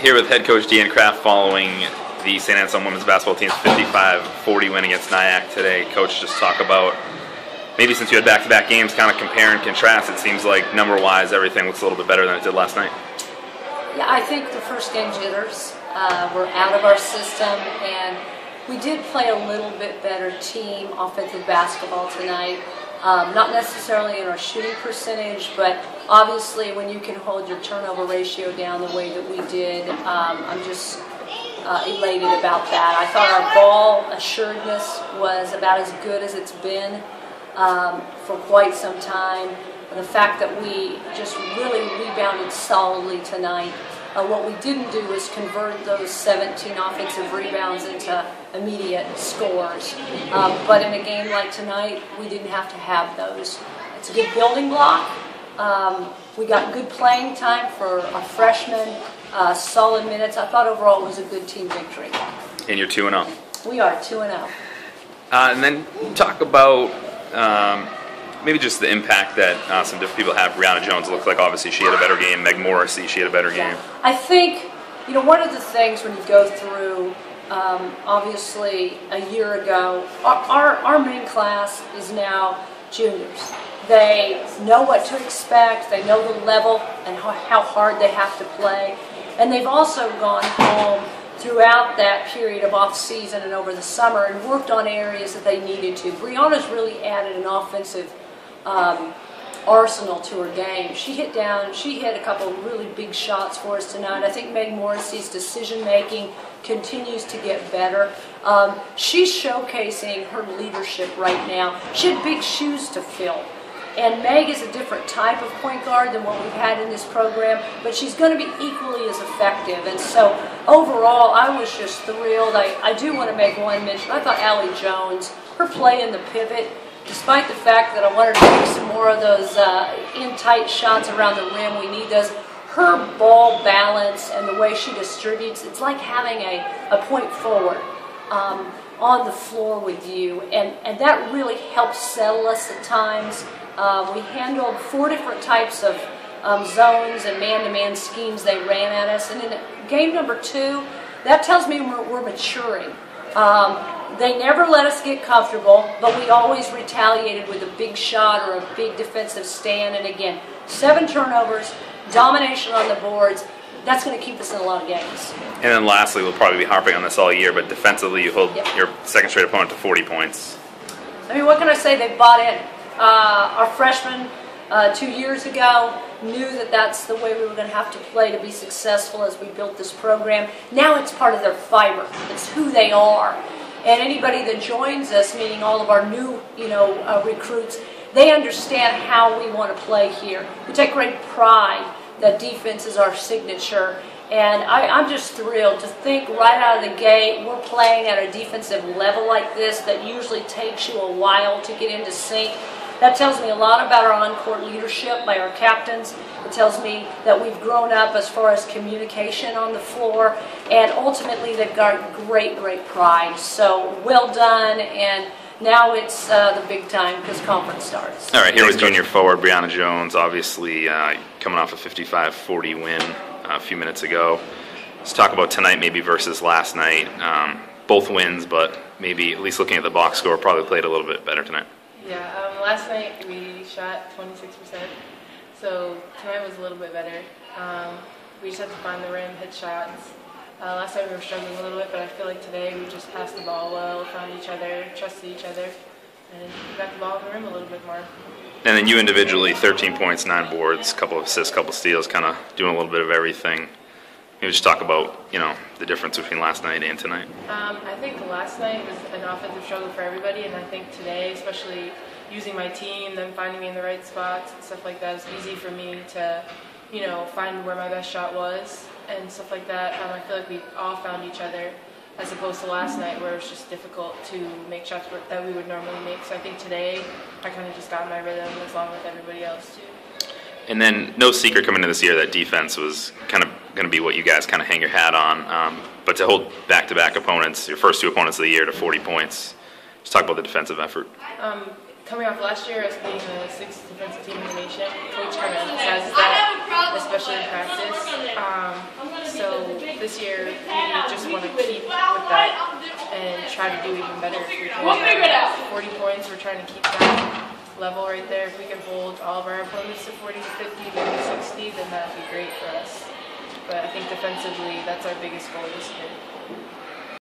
Here with head coach Deanne Kraft following the Saint Anselm women's basketball team's 55-40 win against Nyack today. Coach, just talk about, maybe since you had back-to-back games, kind of compare and contrast. It seems like number-wise everything looks a little bit better than it did last night. Yeah, I think the first game jitters were out of our system, and we did play a little bit better team offensive basketball tonight. Not necessarily in our shooting percentage, but obviously when you can hold your turnover ratio down the way that we did, I'm just elated about that. I thought our ball assuredness was about as good as it's been for quite some time. The fact that we just really rebounded solidly tonight. What we didn't do is convert those 17 offensive rebounds into immediate scores. But in a game like tonight, we didn't have to have those. It's a good building block. We got good playing time for our freshmen, solid minutes. I thought overall it was a good team victory. And you're 2-0. We are 2-0. And then talk about maybe just the impact that some different people have. Briana Jones looked like obviously she had a better game. Meg Morrissey, she had a better game. I think, one of the things when you go through, obviously a year ago, our main class is now juniors. They know what to expect, they know the level and how hard they have to play. And they've also gone home throughout that period of off-season and over the summer and worked on areas that they needed to. Briana's really added an offensive arsenal to her game. She hit a couple of really big shots for us tonight. I think Meg Morrissey's decision-making continues to get better. She's showcasing her leadership right now. She had big shoes to fill. And Meg is a different type of point guard than what we've had in this program, but she's going to be equally as effective. And so overall, I was just thrilled. I do want to make one mention. I thought Allie Jones, her play in the pivot, despite the fact that I wanted to make some more of those in-tight shots around the rim, we need those. Her ball balance and the way she distributes, it's like having a point forward on the floor with you. And that really helps settle us at times. We handled 4 different types of zones and man-to-man schemes they ran at us. And in game number 2, that tells me we're maturing. They never let us get comfortable, but we always retaliated with a big shot or a big defensive stand. And again, 7 turnovers, domination on the boards. That's going to keep us in a lot of games. And then lastly, we'll probably be harping on this all year, but defensively you hold your second straight opponent to 40 points. I mean, what can I say? They bought in. Our freshmen 2 years ago knew that that's the way we were going to have to play to be successful as we built this program. Now it's part of their fiber. It's who they are. And anybody that joins us, meaning all of our new recruits, they understand how we want to play here. We take great pride that defense is our signature. And I'm just thrilled to think right out of the gate we're playing at a defensive level like this that usually takes you a while to get into sync. That tells me a lot about our on-court leadership by our captains. It tells me that we've grown up as far as communication on the floor, and ultimately they've got great, great pride. So well done, and now it's the big time because conference starts. All right, here was junior forward Briana Jones, obviously coming off a 55-40 win a few minutes ago. Let's talk about tonight maybe versus last night. Both wins, but maybe at least looking at the box score, probably played a little bit better tonight. Yeah, last night we shot 26%, so tonight was a little bit better. We just had to find the rim, hit shots. Last night we were struggling a little bit, but I feel like today we just passed the ball well, found each other, trusted each other, and got the ball in the rim a little bit more. And then you individually, 13 points, 9 boards, couple of assists, couple of steals, kind of doing a little bit of everything. Maybe just talk about, the difference between last night and tonight. I think last night was an offensive struggle for everybody, and I think today, especially using my team, them finding me in the right spots and stuff like that, it's easy for me to, find where my best shot was and stuff like that. I feel like we all found each other as opposed to last night where it was just difficult to make shots that we would normally make. So I think today I kind of just got my rhythm as long with everybody else too. And then no secret coming into this year that defense was kind of going to be what you guys kind of hang your hat on. But to hold back-to-back opponents, your first 2 opponents of the year, to 40 points, just talk about the defensive effort. Coming off last year as being the 6th defensive team in the nation, Coach kind of emphasizes that, especially in practice. So think this year we just want to keep with that and try to do even better if we can. 40 points, we're trying to keep that level right there. If we can hold all of our opponents to 40 to 50, maybe 60, then that'd be great for us. But I think defensively, that's our biggest goal this year.